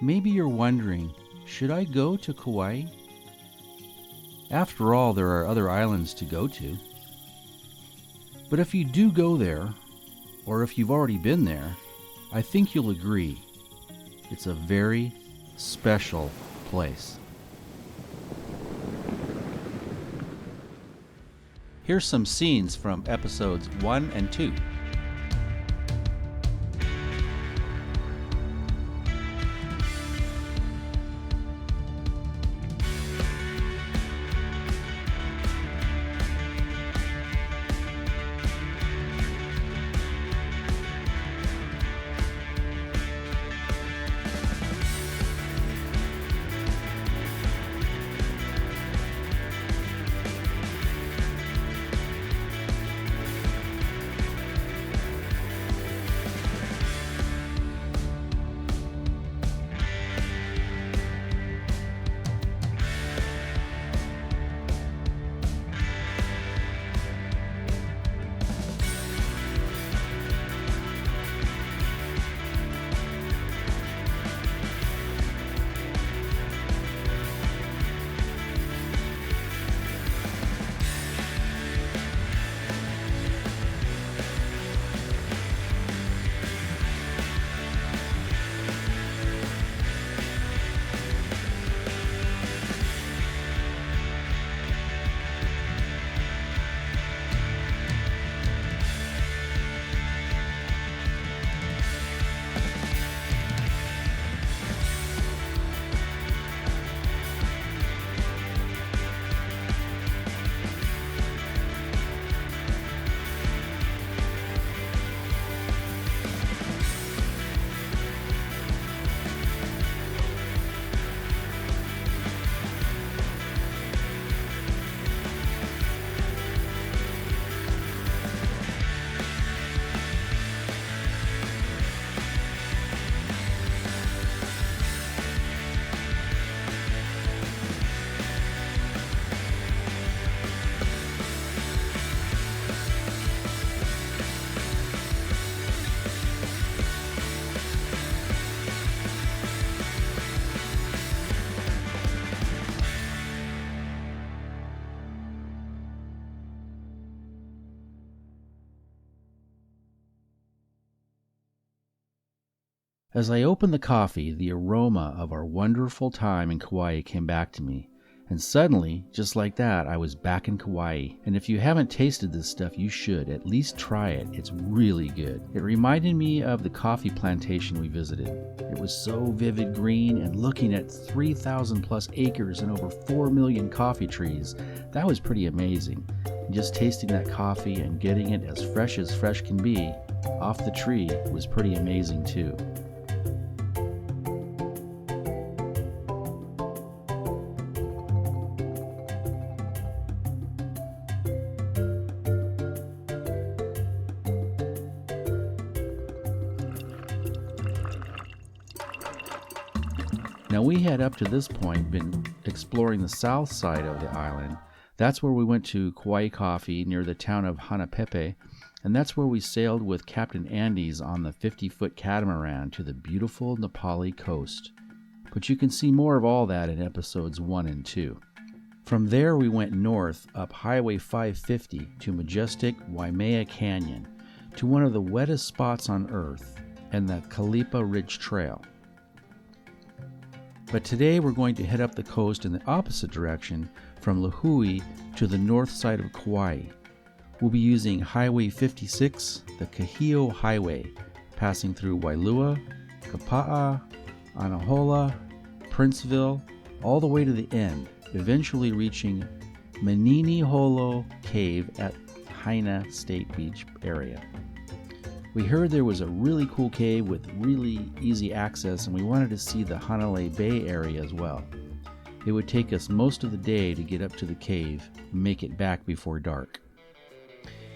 Maybe you're wondering, should I go to Kauai? After all, there are other islands to go to. But if you do go there, or if you've already been there, I think you'll agree. It's a very special place. Here's some scenes from episodes 1 and 2. As I opened the coffee, the aroma of our wonderful time in Kauai came back to me. And suddenly, just like that, I was back in Kauai. And if you haven't tasted this stuff, you should. At least try it. It's really good. It reminded me of the coffee plantation we visited. It was so vivid green, and looking at 3,000 plus acres and over 4 million coffee trees, that was pretty amazing. And just tasting that coffee and getting it as fresh can be off the tree was pretty amazing too. Now, we had up to this point been exploring the south side of the island. That's where we went to Kauai Coffee near the town of Hanpepe, and that's where we sailed with Captain Andes on the 50-foot catamaran to the beautiful Nepali coast. But you can see more of all that in episodes 1 and 2. From there, we went north up Highway 550 to majestic Waimea Canyon, to one of the wettest spots on Earth, and the Kalipa Ridge Trail. But today we're going to head up the coast in the opposite direction from Lahue to the north side of Kauai. We'll be using Highway 56, the Kahio Highway, passing through Wailua, Kapaa, Anahola, Princeville, all the way to the end, eventually reaching Mininholo Cave at Haina State Beach area. We heard there was a really cool cave with really easy access, and we wanted to see the Hanalei Bay area as well. It would take us most of the day to get up to the cave and make it back before dark.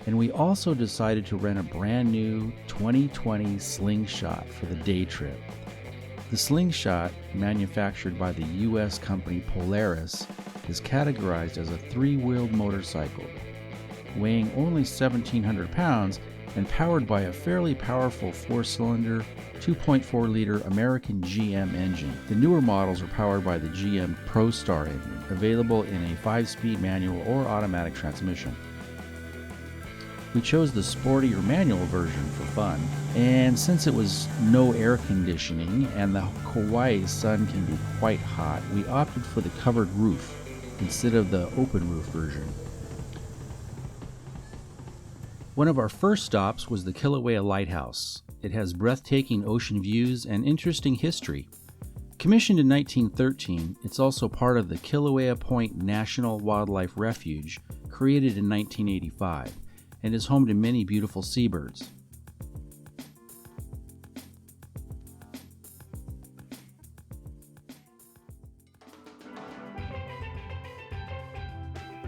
And we also decided to rent a brand new 2020 Slingshot for the day trip. The Slingshot, manufactured by the US company Polaris, is categorized as a 3-wheeled motorcycle. weighing only 1,700 pounds and powered by a fairly powerful 4-cylinder, 2.4-liter American GM engine. The newer models are powered by the GM ProStar engine, available in a 5-speed manual or automatic transmission. We chose the sportier manual version for fun, and since it was no air conditioning and the Kauai sun can be quite hot, we opted for the covered roof instead of the open roof version. One of our first stops was the Kilauea Lighthouse. It has breathtaking ocean views and interesting history. Commissioned in 1913, it's also part of the Kilauea Point National Wildlife Refuge, created in 1985, and is home to many beautiful seabirds.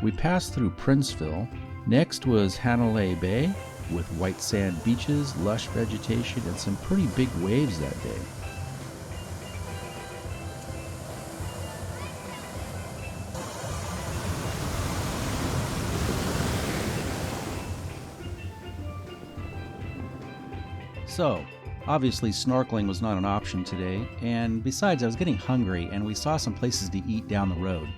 We passed through Princeville. Next was Hanalei Bay, with white sand beaches, lush vegetation, and some pretty big waves that day. So, obviously snorkeling was not an option today, and besides I was getting hungry and we saw some places to eat down the road.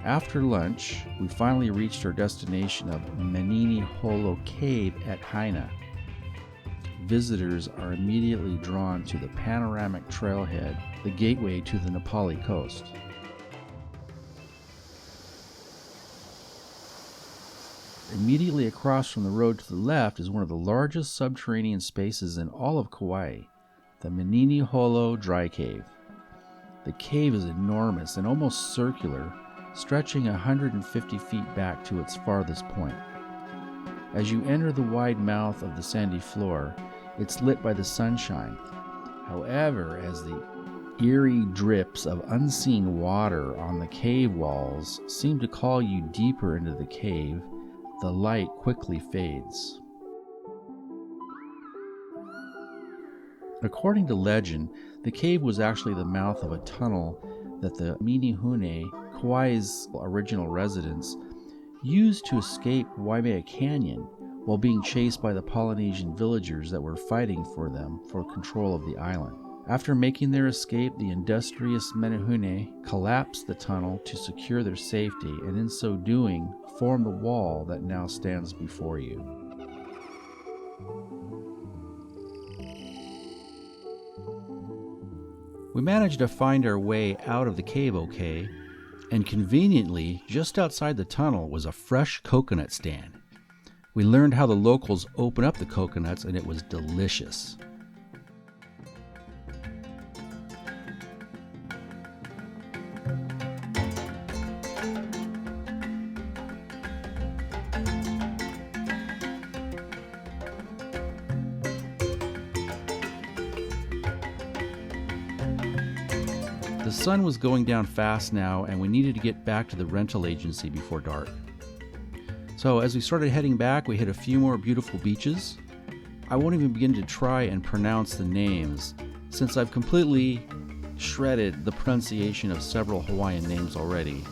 After lunch, we finally reached our destination of Mininholo Cave at Haina. Visitors are immediately drawn to the panoramic trailhead, the gateway to the Nepali coast. Immediately across from the road to the left is one of the largest subterranean spaces in all of Kauai, the Mininholo Dry Cave. The cave is enormous and almost circular, stretching 150 feet back to its farthest point. As you enter the wide mouth of the sandy floor, it's lit by the sunshine. However, as the eerie drips of unseen water on the cave walls seem to call you deeper into the cave, the light quickly fades. According to legend, the cave was actually the mouth of a tunnel that the Mininholo, Kauai's original residents, used to escape Waimea Canyon while being chased by the Polynesian villagers that were fighting for them for control of the island. After making their escape, the industrious Mininholo collapsed the tunnel to secure their safety, and in so doing, formed the wall that now stands before you. We managed to find our way out of the cave okay, and conveniently, just outside the tunnel was a fresh coconut stand. We learned how the locals open up the coconuts, and it was delicious. The sun was going down fast now, and we needed to get back to the rental agency before dark. So as we started heading back, we hit a few more beautiful beaches. I won't even begin to try and pronounce the names, since I've completely shredded the pronunciation of several Hawaiian names already.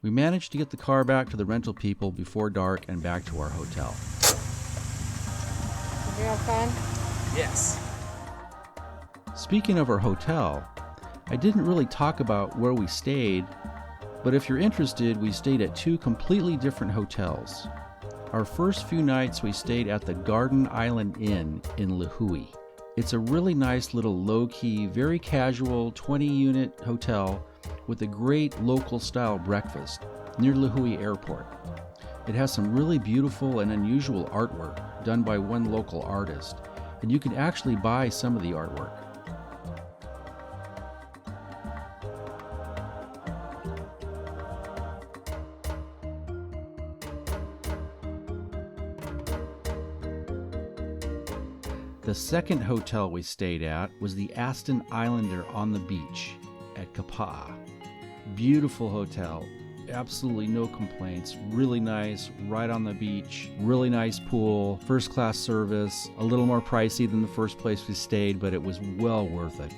We managed to get the car back to the rental people before dark and back to our hotel. Did you have fun? Yes. Speaking of our hotel, I didn't really talk about where we stayed, but if you're interested, we stayed at two completely different hotels. Our first few nights we stayed at the Garden Island Inn in Lahue. It's a really nice little low-key, very casual 20-unit hotel with a great local-style breakfast near Lahue Airport. It has some really beautiful and unusual artwork done by one local artist, and you can actually buy some of the artwork. The second hotel we stayed at was the Aston Islander on the beach at Kapaa. Beautiful hotel. Absolutely no complaints. Really nice, right on the beach. Really nice pool. First class service. A little more pricey than the first place we stayed, but it was well worth it.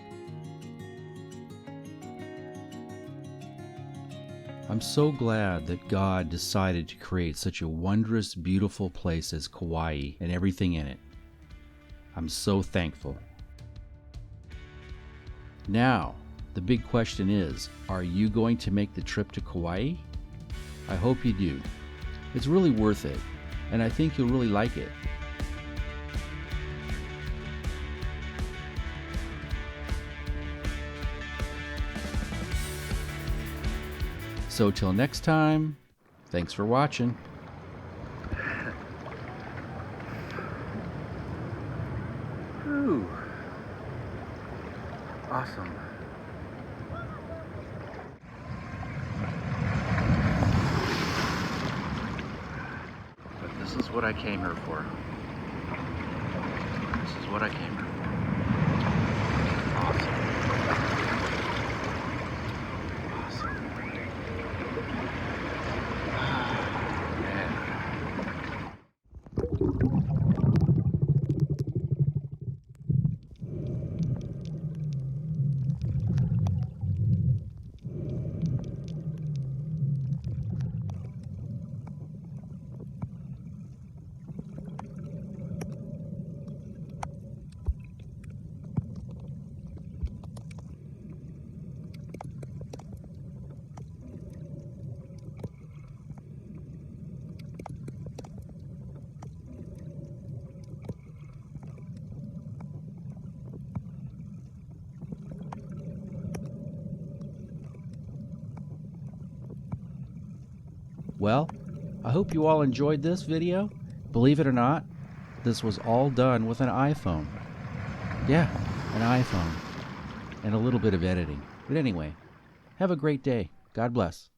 I'm so glad that God decided to create such a wondrous, beautiful place as Kauai and everything in it. I'm so thankful. Now, the big question is, are you going to make the trip to Kauai? I hope you do. It's really worth it, and I think you'll really like it. So till next time, thanks for watching. Ooh. Awesome. But this is what I came here for. This is what I came here for. Awesome. Well, I hope you all enjoyed this video. Believe it or not, this was all done with an iPhone. Yeah, an iPhone. And a little bit of editing. But anyway, have a great day. God bless.